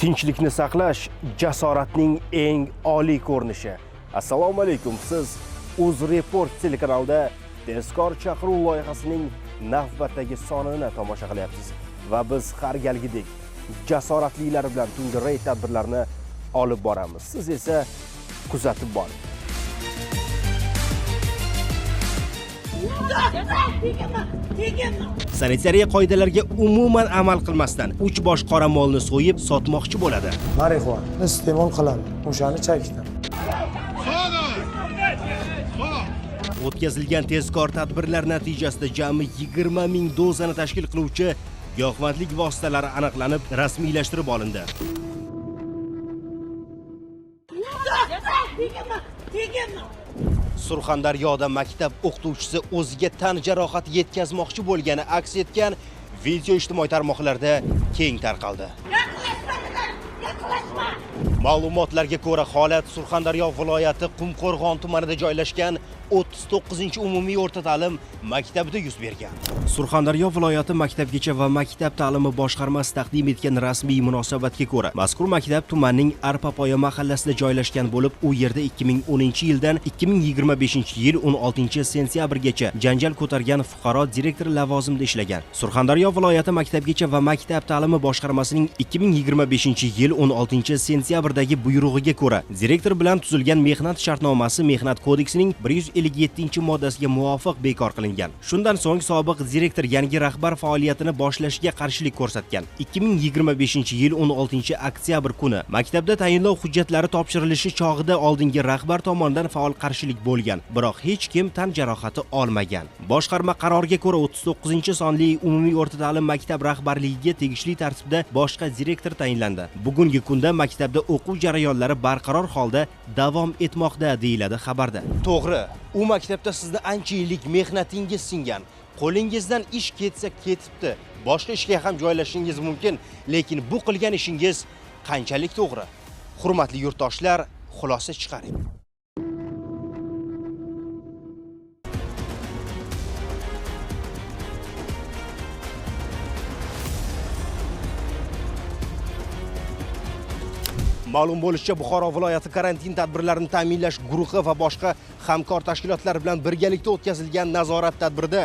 Tinchlikni saqlash jasoratning eng oliy ko'rinishi. Assalomu alaykum. Siz UzReport telekanalida tezkor chaqiruv loyihasining navbatdagi sonini tomosha qilyapsiz va biz har galgidek jasoratlilar bilan tungi reyd tadbirlarini olib boramiz. Siz esa kuzatib boring. Sanitariya qoidalariga umuman amal qilmasdan 3 bosh qoramolni so'yib sotmoqchi bo'ladi. Marixuana iste'mol qiladi. O'shani chakdim. O'tkazilgan tezkor tadbirlar natijasida jami 20 ming dozani tashkil qiluvchi giyohvandlik vositalari aniqlanib, rasmiylashtirib olindi. Surxondaryoda maktab o'qituvchisi o'ziga tan jarohati yetkazmoqchi bo'lgani aks etgan video ijtimoiy tarmoqlarda keng tarqaldi. Ma'lumotlarga ko'ra, holat Surxondaryo viloyati Qumqo'rg'on tumanida joylashgan 39-umumiy o'rta ta'lim maktabida yuz bergan. Surxondaryo viloyati maktabgacha va maktab ta'limi boshqarmasi taqdim etgan rasmiy munosabatga ko'ra, mazkur maktab tumanning Arpapoya mahallasida joylashgan bo'lib, u yerda 2010-yildan 2025-yil 16-sentyabrgacha janjal ko'targan fuqaro direktor lavozimida ishlagan. Surxondaryo viloyati maktabgacha va maktab ta'limi boshqarmasining 2025-yil 16-sentyabrdagi buyrug'iga ko'ra, direktor bilan tuzilgan mehnat shartnomasi Mehnat kodeksining 157-moddasiga muvofiq bekor qilingan. Shundan so'ng sobiq direktor yangi rahbar faoliyatini boshlashiga qarshilik ko'rsatgan. 2025-yil 16-oktyabr kuni maktabda tayinlov hujjatlari topshirilishi chog'ida oldingi rahbar tomonidan faol qarshilik bo'lgan, biroq hech kim tan jarohati olmagan. Boshqarma qaroriga ko'ra 39-sonli umumiy o'rta ta'lim maktab rahbarligiga tegishli tartibda boshqa direktor tayinlandi. Bugungi kunda maktabda o'quv jarayonlari barqaror holda davom etmoqda, deyiladi xabarda. To'g'ri, u maktabda sizni ancha yillik mehnatingiz singan. Qo'lingizdan ish ketsa ketibdi. Boshqa ishga ham joylashishingiz mumkin, lekin bu qilgan ishingiz qanchalik to'g'ri? Hurmatli yurtdoshlar, xulosa chiqaring. Ma'lum bo'lishicha, Buxoro viloyati karantin tadbirlarini ta'minlash guruhi va boshqa hamkor tashkilotlar bilan birgalikda o'tkazilgan nazorat tadbirida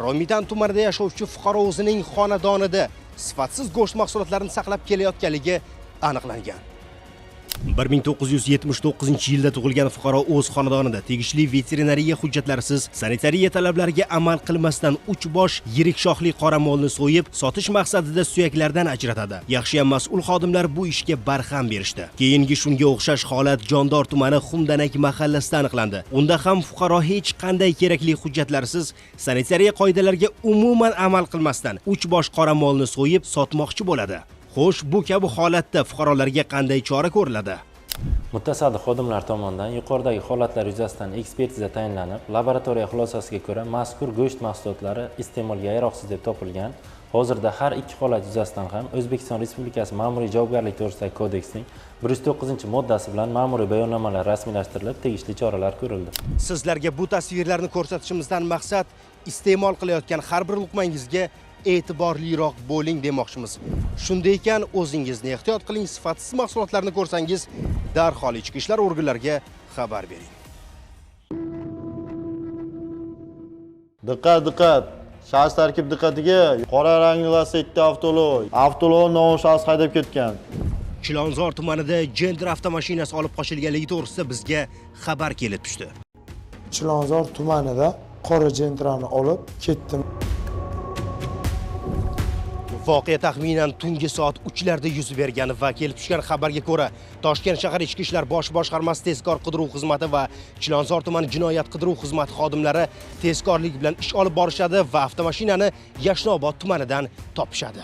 Romitan tumanida yashovchi fuqaro o'zining xonadonida sifatsiz go'sht mahsulotlarini saqlab kelayotganligi aniqlangan. 1979-yilda tug'ilgan fuqaro o'z xonadonida tegishli veterinariya hujjatlarisiz sanitariya talablariga amal qilmasdan 3 bosh yirik shoxli qoramolni so'yib, sotish maqsadida suyaklardan ajratadi. Yaxshiyam mas'ul xodimlar bu ishga barham berishdi. Keyingi shunga o'xshash holat Jondor tumani Xumdanak mahallasida aniqlandi. Unda ham fuqaro hech qanday kerakli hujjatlarsiz sanitariya qoidalariga umuman amal qilmasdan 3 bosh qoramolni so'yib sotmoqchi bo'ladi. Xo'sh, bu kabi holatda fuqarolarga qanday chora ko'riladi? Mutasaddi xodimlar tomonidan yuqoridagi holatlar yuzasidan ekspertiza tayinlanib, laboratoriya xulosasiga ko'ra mazkur go'sht mahsulotlari iste'molga yaroqsiz deb topilgan. Hozirda har ikki holat yuzasidan ham O'zbekiston Respublikasi Ma'muriy javobgarlik to'g'risidagi kodeksning 109-moddasi bilan ma'muriy bayonnomalar rasmiylashtirilib, tegishli choralar ko'rildi. Sizlarga bu tasvirlarni ko'rsatishimizdan maqsad iste'mol qilayotgan har bir luqmangizga e'tiborliroq bo'ling demoqchimiz. Shunday ekan, o'zingizni ehtiyot qiling, sifatsiz mahsulotlarni ko'rsangiz, darhol ichki ishlar organlariga xabar bering. Diqqat! Shaxs tarkib diqqatiga. Qora rangli Lacetti avtolov nomi shaxs haydab ketgan. Chilonzor tumanida Gender avtomashinasi olib qochilganligi to'g'risida bizga xabar kelib tushdi. Chilonzor tumanida qora Gentrani olib ketdim. Voqea taxminan tungi soat 3larda yuz bergan va kelib tushgan xabarga ko'ra, Toshkent shahar ichki ishlar bosh boshqarmasi tezkor qidiruv xizmati va Chilonzor tumani jinoyat qidiruv xizmati xodimlari tezkorlik bilan ish olib borishadi va avtomashinani Yashnobod tumanidan topishadi.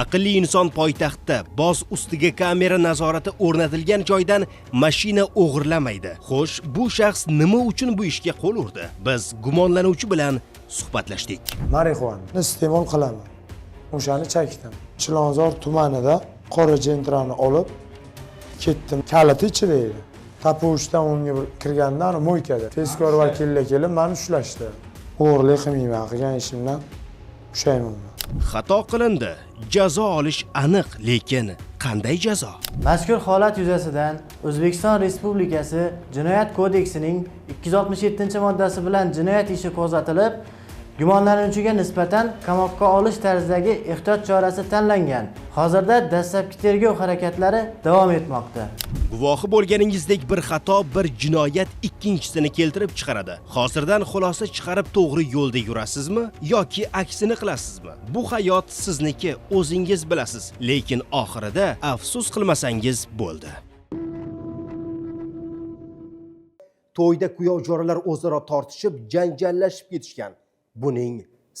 Aqlli inson poytaxtda boz ustiga kamera nazorati o'rnatilgan joydan mashina o'g'irlamaydi. Xo'sh, bu shaxs nima uchun bu ishga qo'l urdi? Biz gumonlanuvchi bilan suhbatlashdik. Marixuana iste'mol qilaman. O'shani chakdim. Chilonzor tumanida qora Gentrani olib ketdim. Kaliti ichida edi. Tapushdan unga kirganda ana mo'ykada. Tezkor vakillar kelib meni ushlashdi. O'g'irlik qilmayman, qilgan ishimdan pushaymonman. Xato qilindi. Jazo olish aniq, lekin qanday jazo? Mazkur holat yuzasidan O'zbekiston Respublikasi Jinoyat kodeksining 267-moddasi bilan jinoyat ishi qo'zg'atilib, gumonlanuvchiga nisbatan qamoqqa olish tarzidagi ehtiyot chorasi tanlangan. Hozirda dastlabki tergov harakatlari davom etmoqda. Guvohi bo'lganingizdek, bir xato bir jinoyat ikkinchisini keltirib chiqaradi. Hozirdan xulosa chiqarib to'g'ri yo'lda yurasizmi yoki aksini qilasizmi? Bu hayot sizniki, o'zingiz bilasiz, lekin oxirida afsus qilmasangiz bo'ldi. To'yda kuyov-jo'ralar o'zaro tortishib, janjallashib ketishgan. Buning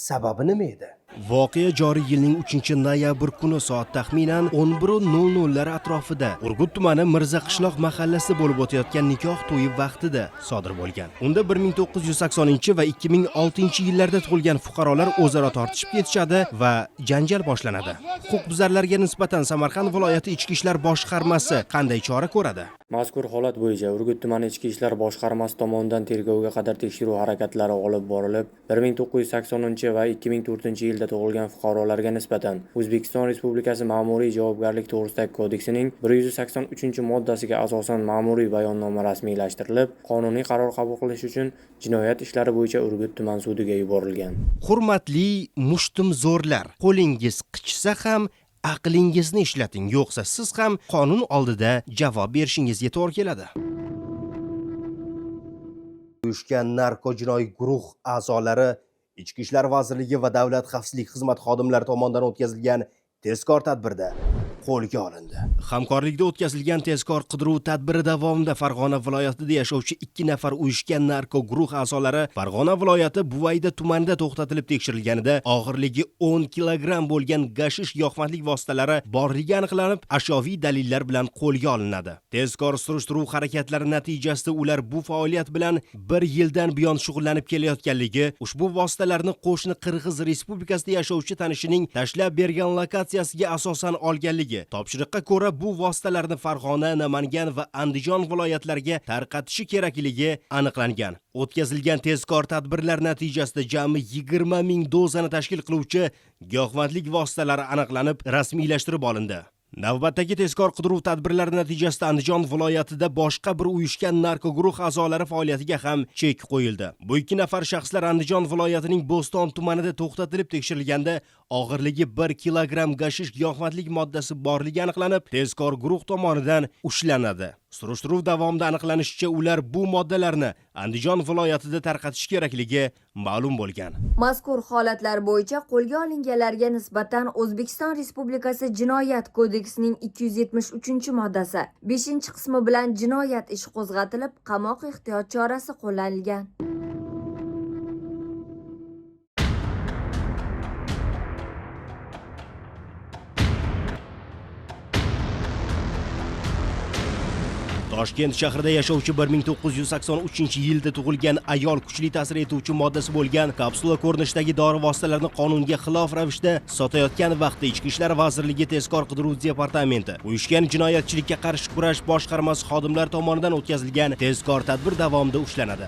sababi nima edi? Voqea joriy yilning 3-noyabr kuni soat taxminan 11:00 atrofida Urgut tumani Mirzaqishloq mahallasida bo'lib o'tayotgan nikoh to'yi vaqtida sodir bo'lgan. Unda 1980 va 2006 yillarda tug'ilgan fuqarolar o'zaro tortishib ketishadi va janjal boshlanadi. Huquqbuzarlarga nisbatan Samarqand viloyati Ichki ishlar boshqarmasi qanday chora ko'radi? Mazkur holat bo'yicha Urgut tumani Ichki ishlar boshqarmasi tomonidan tergovga qadar tekshiruv harakatlari olib borilib, 1980 va 2004 yilda tug'ilgan fuqarolarga nisbatan O'zbekiston Respublikasi Ma'muriy javobgarlik to'g'risidagi kodeksining 183-moddasiga asosan ma'muriy bayonnoma rasmiylashtirilib, qonuniy qaror qabul qilish uchun jinoyat ishlari bo'yicha Urgut tuman sudiga yuborilgan. Hurmatli mushtumzo'rlar, qo'lingiz qichsa ham aqlingizni ishlating, yo'qsa siz ham qonun oldida javob berishingizga to'g'ri keladi. Uyushgan narko-jinoiy guruh a'zolari Ichki ishlar vazirligi va Davlat xavfsizlik xizmati xodimlari tomonidan o'tkazilgan tezkor tadbirda qo'lga olindi. Hamkorlikda o'tkazilgan tezkor qidiruv tadbiri davomida Farg'ona viloyatida yashovchi 2 nafar uyushgan narko guruh a'zolari Farg'ona viloyati Buvayda tumanida to'xtatilib tekshirilganida og'irligi 10 kilogramm bo'lgan gashish giyohvandlik vositalari borligi aniqlanib, ashyoviy dalillar bilan qo'lga olinadi. Tezkor surishtiruv harakatlari natijasida ular bu faoliyat bilan 1 yildan buyon shug'ullanib kelayotganligi, ushbu vositalarni qo'shni Qirg'iz Respublikasida yashovchi tanishining tashlab bergan lokatsiyasiga asosan olganligi, topshiriqqa ko'ra bu vositalarni Farg'ona, Namangan va Andijon viloyatlariga tarqatishi kerakligi aniqlangan. O'tkazilgan tezkor tadbirlar natijasida jami 20 ming dozani tashkil qiluvchi giyohvandlik vositalari aniqlanib, rasmiylashtirib olindi. Navbatdagi tezkor qidiruv tadbirlari natijasida Andijon viloyatida boshqa bir uyushgan narko guruh a'zolari faoliyatiga ham chek qo'yildi. Bu 2 nafar shaxslar Andijon viloyatining Bo'ston tumanida to'xtatilib tekshirilganda og'irligi 1 kilogramm gashish giyohvandlik moddasi borligi aniqlanib, tezkor guruh tomonidan ushlanadi. Surishtiruv davomida aniqlanishicha, ular bu moddalarni Andijon viloyatida tarqatish kerakligi ma'lum bo'lgan. Mazkur holatlar bo'yicha qo'lga olinganlarga nisbatan O'zbekiston Respublikasi Jinoyat kodeksining 273-moddasi 5-qismi bilan jinoyat ishi qo'zg'atilib, qamoq ehtiyot chorasi qo'llanilgan. Toshkent shahrida yashovchi 1983-yilda tug'ilgan ayol kuchli ta'sir etuvchi moddasi bo'lgan kapsula ko'rinishidagi dori vositalarini qonunga xilof ravishda sotayotgan vaqtda Ichki ishlar vazirligi tezkor qidiruv departamenti uyushgan jinoyatchilikka qarshi kurash boshqarmasi xodimlari tomonidan o'tkazilgan tezkor tadbir davomida ushlanadi.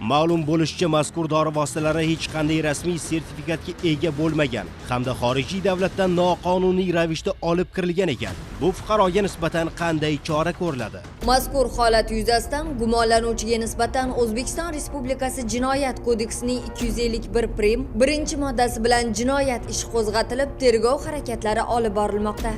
Ma'lum bo'lishicha, mazkur dori vositalari hech qanday rasmiy sertifikatga ega bo'lmagan hamda xorijiy davlatdan noqonuniy ravishda olib kirilgan ekan. Bu fuqaroga nisbatan qanday chora ko'riladi? Mazkur holat yuzasidan gumonlanuvchiga nisbatan O'zbekiston Respublikasi Jinoyat kodeksining 251 1-moddasi bilan jinoyat ishi qo'zg'atilib, tergov harakatlari olib borilmoqda.